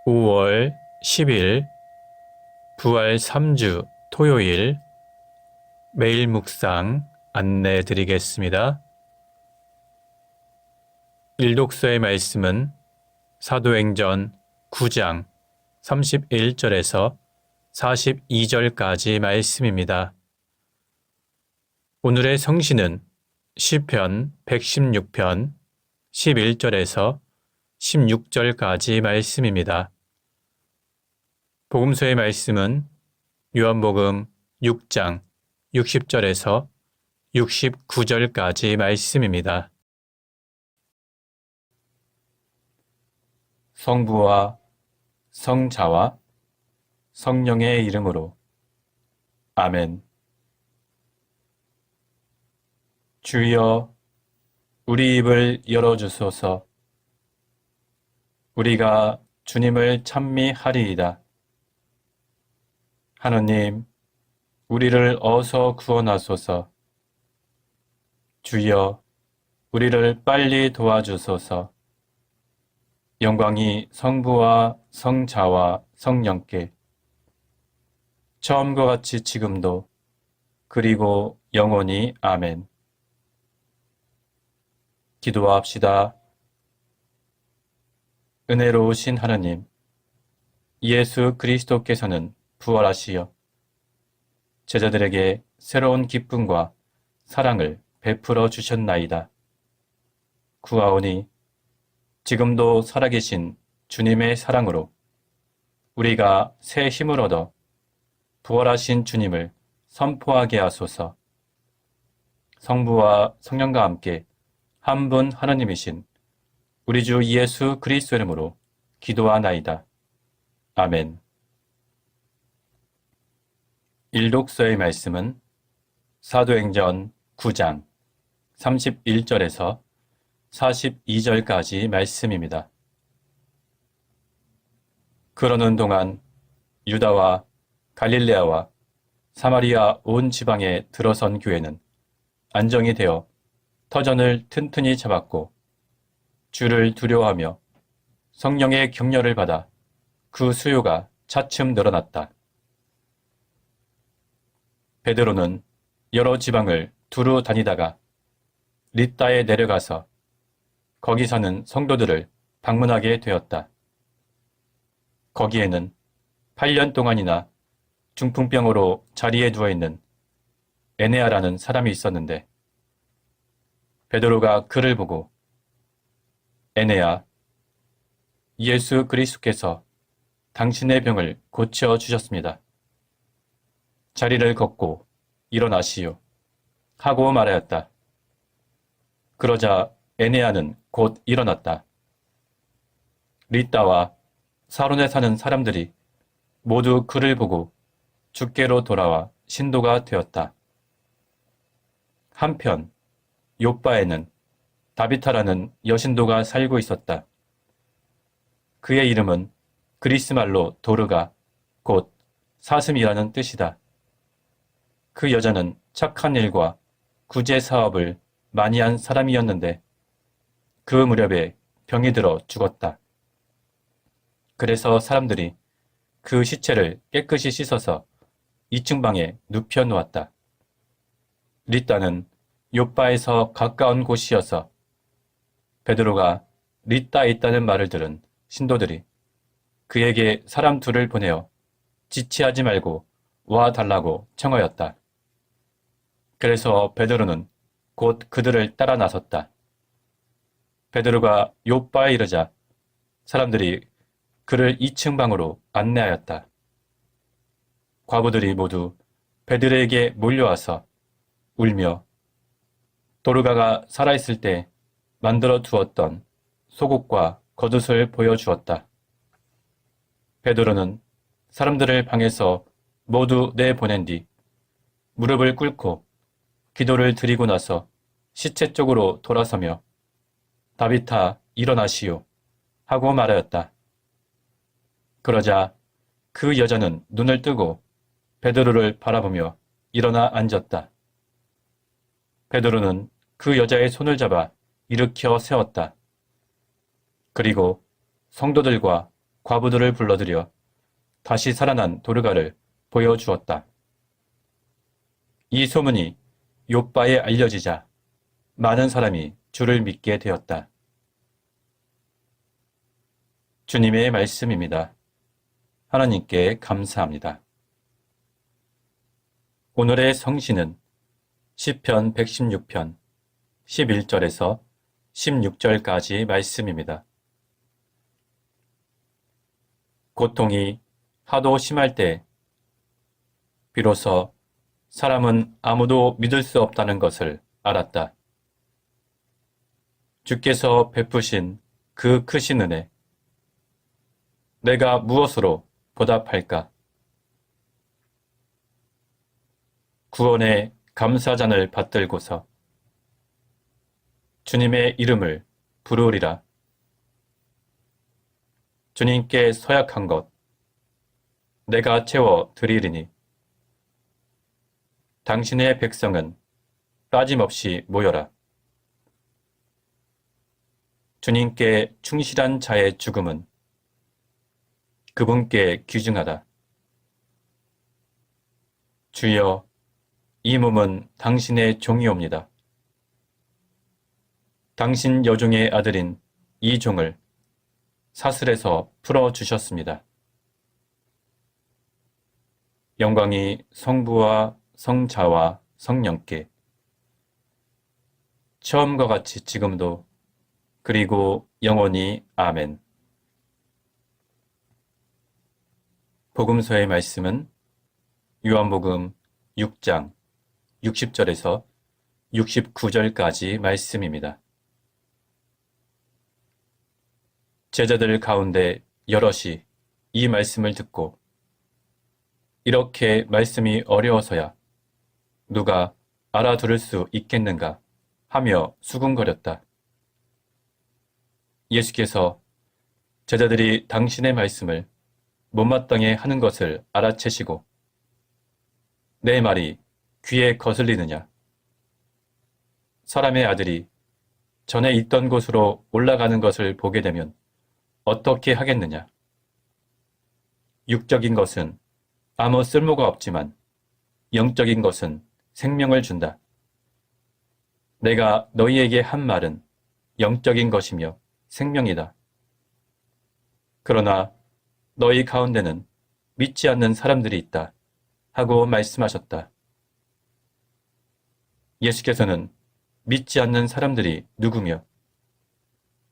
5월 10일 부활 3주 토요일 매일 묵상 안내 드리겠습니다. 일독서의 말씀은 사도행전 9장 31절에서 42절까지 말씀입니다. 오늘의 성시는 시편 116편 11절에서 16절까지 말씀입니다. 복음서의 말씀은 요한복음 6장 60절에서 69절까지 말씀입니다. 성부와 성자와 성령의 이름으로 아멘. 주여, 우리 입을 열어주소서. 우리가 주님을 찬미하리이다. 하느님, 우리를 어서 구원하소서. 주여, 우리를 빨리 도와주소서. 영광이 성부와 성자와 성령께 처음과 같이 지금도 그리고 영원히 아멘. 기도합시다. 은혜로우신 하느님, 예수 그리스도께서는 부활하시어 제자들에게 새로운 기쁨과 사랑을 베풀어 주셨나이다. 구하오니 지금도 살아계신 주님의 사랑으로 우리가 새 힘을 얻어 부활하신 주님을 선포하게 하소서. 성부와 성령과 함께 한 분 하느님이신 우리 주 예수 그리스도 이름으로 기도하나이다. 아멘. 일독서의 말씀은 사도행전 9장 31절에서 42절까지 말씀입니다. 그러는 동안 유다와 갈릴레아와 사마리아 온 지방에 들어선 교회는 안정이 되어 터전을 튼튼히 잡았고 주를 두려워하며 성령의 격려를 받아 그 수요가 차츰 늘어났다. 베드로는 여러 지방을 두루 다니다가 릿다에 내려가서 거기 사는 성도들을 방문하게 되었다. 거기에는 8년 동안이나 중풍병으로 자리에 누워있는 에네아라는 사람이 있었는데 베드로가 그를 보고 에네아, 예수 그리스도께서 당신의 병을 고쳐주셨습니다. 자리를 걷고 일어나시오 하고 말하였다. 그러자 에네아는 곧 일어났다. 릿다와 사론에 사는 사람들이 모두 그를 보고 주께로 돌아와 신도가 되었다. 한편 욥바에는 다비타라는 여신도가 살고 있었다. 그의 이름은 그리스말로 도르가 곧 사슴이라는 뜻이다. 그 여자는 착한 일과 구제 사업을 많이 한 사람이었는데 그 무렵에 병이 들어 죽었다. 그래서 사람들이 그 시체를 깨끗이 씻어서 2층 방에 눕혀 놓았다. 릿다는 욥바에서 가까운 곳이어서 베드로가 릿다에 있다는 말을 들은 신도들이 그에게 사람 둘을 보내어 지체하지 말고 와 달라고 청하였다. 그래서 베드로는 곧 그들을 따라 나섰다. 베드로가 욥바에 이르자 사람들이 그를 2층 방으로 안내하였다. 과부들이 모두 베드로에게 몰려와서 울며 도르가가 살아있을 때 만들어 두었던 속옷과 겉옷을 보여주었다. 베드로는 사람들을 방에서 모두 내보낸 뒤 무릎을 꿇고 기도를 드리고 나서 시체 쪽으로 돌아서며 다비타 일어나시오 하고 말하였다. 그러자 그 여자는 눈을 뜨고 베드로를 바라보며 일어나 앉았다. 베드로는 그 여자의 손을 잡아 일으켜 세웠다. 그리고 성도들과 과부들을 불러들여 다시 살아난 도르가를 보여주었다. 이 소문이 욥바에 알려지자 많은 사람이 주를 믿게 되었다. 주님의 말씀입니다. 하나님께 감사합니다. 오늘의 성신은 시편 116편 11절에서 16절까지 말씀입니다. 고통이 하도 심할 때 비로소 사람은 아무도 믿을 수 없다는 것을 알았다. 주께서 베푸신 그 크신 은혜, 내가 무엇으로 보답할까? 구원의 감사잔을 받들고서 주님의 이름을 부르리라. 주님께 서약한 것 내가 채워 드리리니 당신의 백성은 빠짐없이 모여라. 주님께 충실한 자의 죽음은 그분께 귀중하다. 주여, 이 몸은 당신의 종이옵니다. 당신 여종의 아들인 이 종을 사슬에서 풀어주셨습니다. 영광이 성부와 성자와 성령께 처음과 같이 지금도 그리고 영원히 아멘. 복음서의 말씀은 요한복음 6장 60절에서 69절까지 말씀입니다. 제자들 가운데 여럿이 이 말씀을 듣고 이렇게 말씀이 어려워서야 누가 알아들을 수 있겠는가 하며 수군거렸다. 예수께서 제자들이 당신의 말씀을 못마땅해 하는 것을 알아채시고 내 말이 귀에 거슬리느냐? 사람의 아들이 전에 있던 곳으로 올라가는 것을 보게 되면 어떻게 하겠느냐? 육적인 것은 아무 쓸모가 없지만 영적인 것은 생명을 준다. 내가 너희에게 한 말은 영적인 것이며 생명이다. 그러나 너희 가운데는 믿지 않는 사람들이 있다. 하고 말씀하셨다. 예수께서는 믿지 않는 사람들이 누구며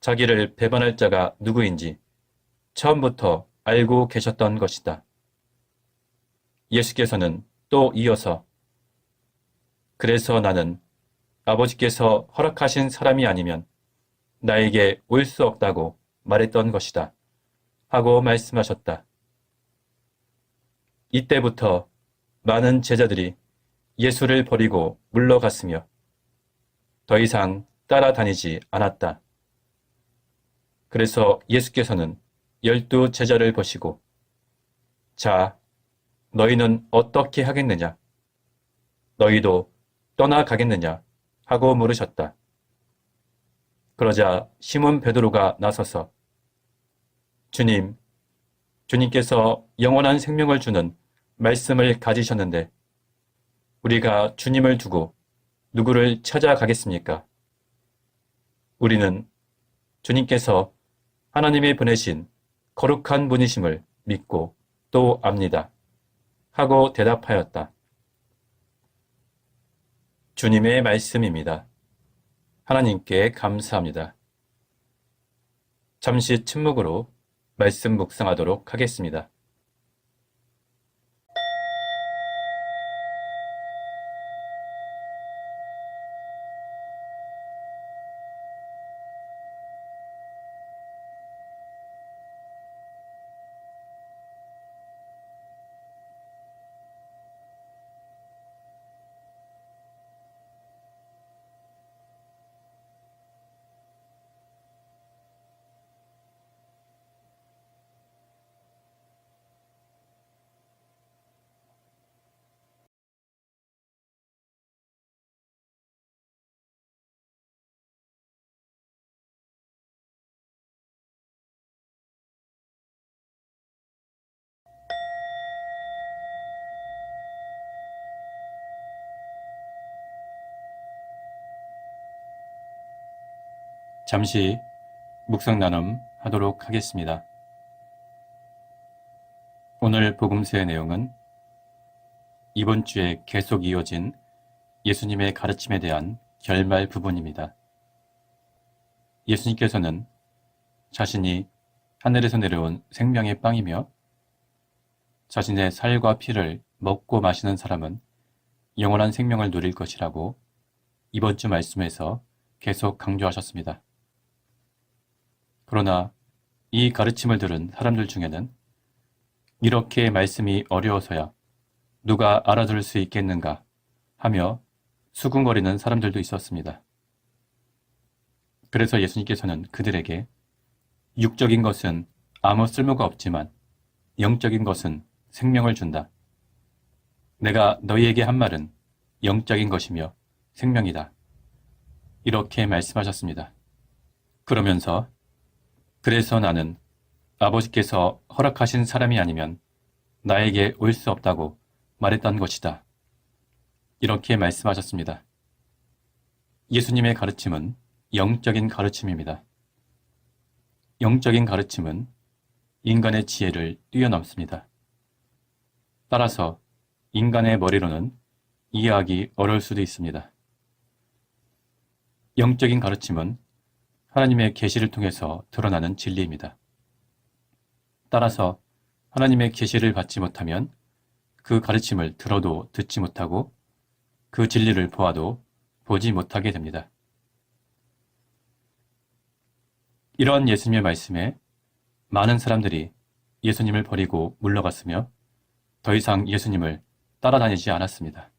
자기를 배반할 자가 누구인지 처음부터 알고 계셨던 것이다. 예수께서는 또 이어서 그래서 나는 아버지께서 허락하신 사람이 아니면 나에게 올 수 없다고 말했던 것이다. 하고 말씀하셨다. 이때부터 많은 제자들이 예수를 버리고 물러갔으며 더 이상 따라다니지 않았다. 그래서 예수께서는 12 제자를 보시고 자, 너희는 어떻게 하겠느냐? 너희도 떠나가겠느냐? 하고 물으셨다. 그러자 시몬 베드로가 나서서 주님께서 영원한 생명을 주는 말씀을 가지셨는데 우리가 주님을 두고 누구를 찾아가겠습니까? 우리는 주님께서 하나님이 보내신 거룩한 분이심을 믿고 또 압니다. 하고 대답하였다. 주님의 말씀입니다. 하나님께 감사합니다. 잠시 침묵으로 말씀 묵상하도록 하겠습니다. 잠시 묵상 나눔 하도록 하겠습니다. 오늘 복음서의 내용은 이번 주에 계속 이어진 예수님의 가르침에 대한 결말 부분입니다. 예수님께서는 자신이 하늘에서 내려온 생명의 빵이며 자신의 살과 피를 먹고 마시는 사람은 영원한 생명을 누릴 것이라고 이번 주 말씀에서 계속 강조하셨습니다. 그러나 이 가르침을 들은 사람들 중에는 이렇게 말씀이 어려워서야 누가 알아들을 수 있겠는가 하며 수군거리는 사람들도 있었습니다. 그래서 예수님께서는 그들에게 육적인 것은 아무 쓸모가 없지만 영적인 것은 생명을 준다. 내가 너희에게 한 말은 영적인 것이며 생명이다. 이렇게 말씀하셨습니다. 그러면서 그래서 나는 아버지께서 허락하신 사람이 아니면 나에게 올 수 없다고 말했던 것이다. 이렇게 말씀하셨습니다. 예수님의 가르침은 영적인 가르침입니다. 영적인 가르침은 인간의 지혜를 뛰어넘습니다. 따라서 인간의 머리로는 이해하기 어려울 수도 있습니다. 영적인 가르침은 하나님의 계시를 통해서 드러나는 진리입니다. 따라서 하나님의 계시를 받지 못하면 그 가르침을 들어도 듣지 못하고 그 진리를 보아도 보지 못하게 됩니다. 이러한 예수님의 말씀에 많은 사람들이 예수님을 버리고 물러갔으며 더 이상 예수님을 따라다니지 않았습니다.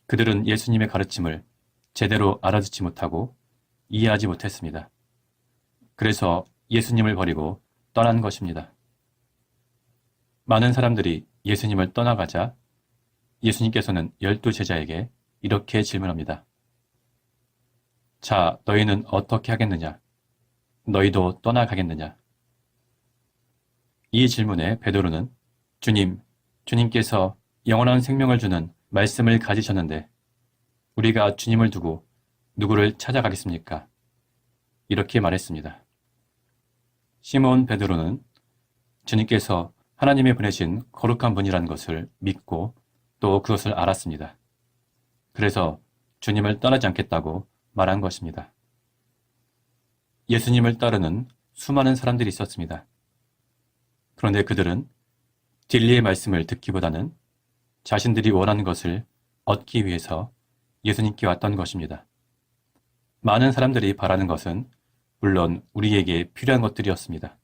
그들은 예수님의 가르침을 제대로 알아듣지 못하고 이해하지 못했습니다. 그래서 예수님을 버리고 떠난 것입니다. 많은 사람들이 예수님을 떠나가자 예수님께서는 12제자에게 이렇게 질문합니다. 자, 너희는 어떻게 하겠느냐? 너희도 떠나가겠느냐? 이 질문에 베드로는 주님께서 영원한 생명을 주는 말씀을 가지셨는데 우리가 주님을 두고 누구를 찾아가겠습니까? 이렇게 말했습니다. 시몬 베드로는 주님께서 하나님이 보내신 거룩한 분이라는 것을 믿고 또 그것을 알았습니다. 그래서 주님을 떠나지 않겠다고 말한 것입니다. 예수님을 따르는 수많은 사람들이 있었습니다. 그런데 그들은 진리의 말씀을 듣기보다는 자신들이 원하는 것을 얻기 위해서 예수님께 왔던 것입니다. 많은 사람들이 바라는 것은 물론 우리에게 필요한 것들이었습니다.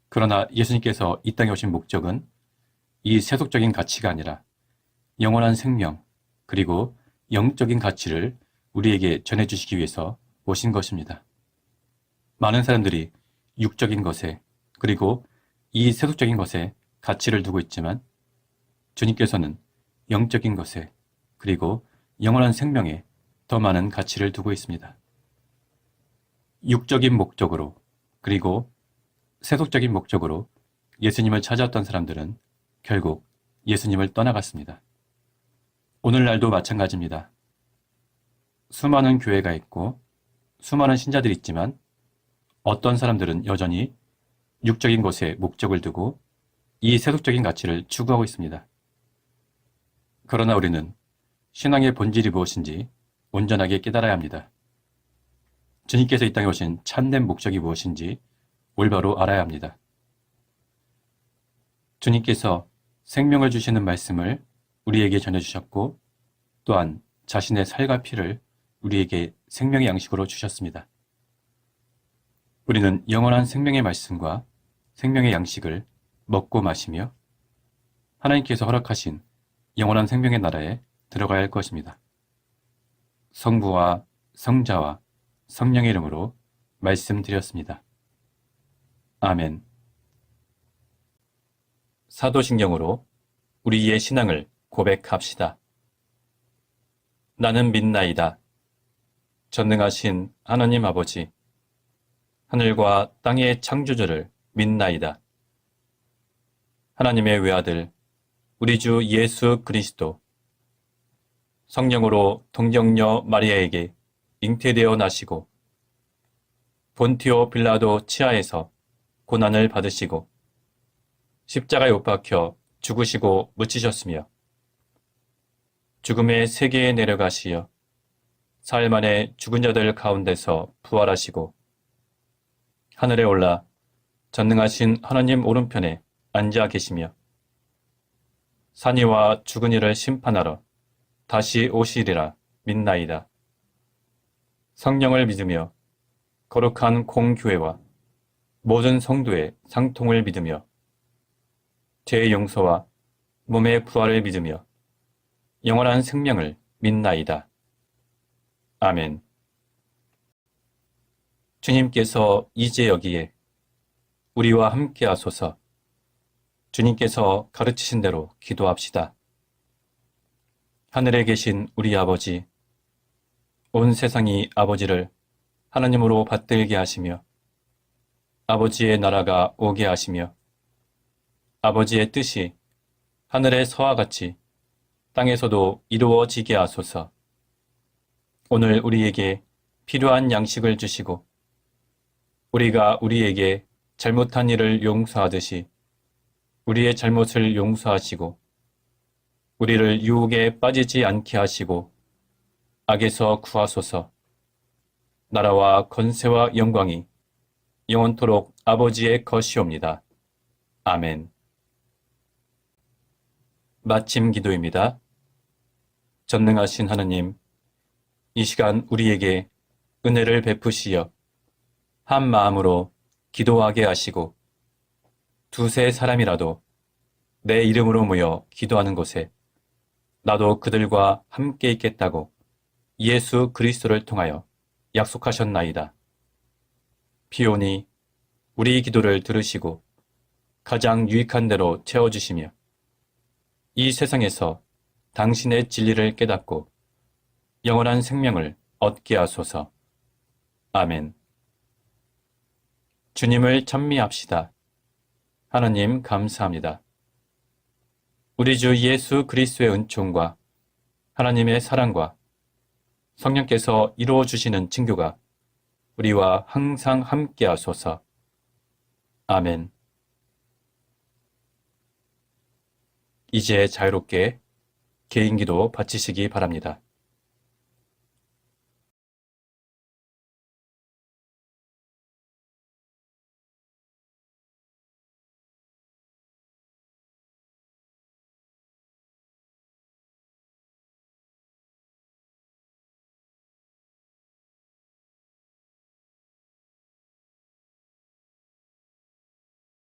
그러나 예수님께서 이 땅에 오신 목적은 이 세속적인 가치가 아니라 영원한 생명 그리고 영적인 가치를 우리에게 전해주시기 위해서 오신 것입니다. 많은 사람들이 육적인 것에 그리고 이 세속적인 것에 가치를 두고 있지만 주님께서는 영적인 것에 그리고 영원한 생명에 더 많은 가치를 두고 있습니다. 육적인 목적으로 그리고 세속적인 목적으로 예수님을 찾아왔던 사람들은 결국 예수님을 떠나갔습니다. 오늘날도 마찬가지입니다. 수많은 교회가 있고 수많은 신자들이 있지만 어떤 사람들은 여전히 육적인 것에 목적을 두고 이 세속적인 가치를 추구하고 있습니다. 그러나 우리는 신앙의 본질이 무엇인지 온전하게 깨달아야 합니다. 주님께서 이 땅에 오신 참된 목적이 무엇인지 올바로 알아야 합니다. 주님께서 생명을 주시는 말씀을 우리에게 전해주셨고 또한 자신의 살과 피를 우리에게 생명의 양식으로 주셨습니다. 우리는 영원한 생명의 말씀과 생명의 양식을 먹고 마시며 하나님께서 허락하신 영원한 생명의 나라에 들어가야 할 것입니다. 성부와 성자와 성령의 이름으로 말씀드렸습니다. 아멘. 사도신경으로 우리의 신앙을 고백합시다. 나는 믿나이다. 전능하신 하나님 아버지, 하늘과 땅의 창조주를 믿나이다. 하나님의 외아들, 우리 주 예수 그리스도, 성령으로 동정녀 마리아에게 잉태되어 나시고 본티오 빌라도 치하에서 고난을 받으시고 십자가에 못 박혀 죽으시고 묻히셨으며 죽음의 세계에 내려가시어 사흘 만에 죽은 자들 가운데서 부활하시고 하늘에 올라 전능하신 하나님 오른편에 앉아 계시며 산이와 죽은 이를 심판하러 다시 오시리라 믿나이다. 성령을 믿으며 거룩한 공교회와 모든 성도의 상통을 믿으며 죄의 용서와 몸의 부활을 믿으며 영원한 생명을 믿나이다. 아멘. 주님께서 이제 여기에 우리와 함께 하소서. 주님께서 가르치신 대로 기도합시다. 하늘에 계신 우리 아버지, 온 세상이 아버지를 하나님으로 받들게 하시며 아버지의 나라가 오게 하시며 아버지의 뜻이 하늘에서와 같이 땅에서도 이루어지게 하소서. 오늘 우리에게 필요한 양식을 주시고 우리가 우리에게 잘못한 일을 용서하듯이 우리의 잘못을 용서하시고 우리를 유혹에 빠지지 않게 하시고 악에서 구하소서. 나라와 권세와 영광이 영원토록 아버지의 것이옵니다. 아멘. 마침 기도입니다. 전능하신 하나님, 이 시간 우리에게 은혜를 베푸시어 한 마음으로 기도하게 하시고 두세 사람이라도 내 이름으로 모여 기도하는 곳에 나도 그들과 함께 있겠다고 예수 그리스도를 통하여 약속하셨나이다. 비오니 우리 기도를 들으시고 가장 유익한 대로 채워주시며 이 세상에서 당신의 진리를 깨닫고 영원한 생명을 얻게 하소서. 아멘. 주님을 찬미합시다. 하나님 감사합니다. 우리 주 예수 그리스도의 은총과 하나님의 사랑과 성령께서 이루어 주시는 징교가 우리와 항상 함께 하소서. 아멘. 이제 자유롭게 개인기도 바치시기 바랍니다.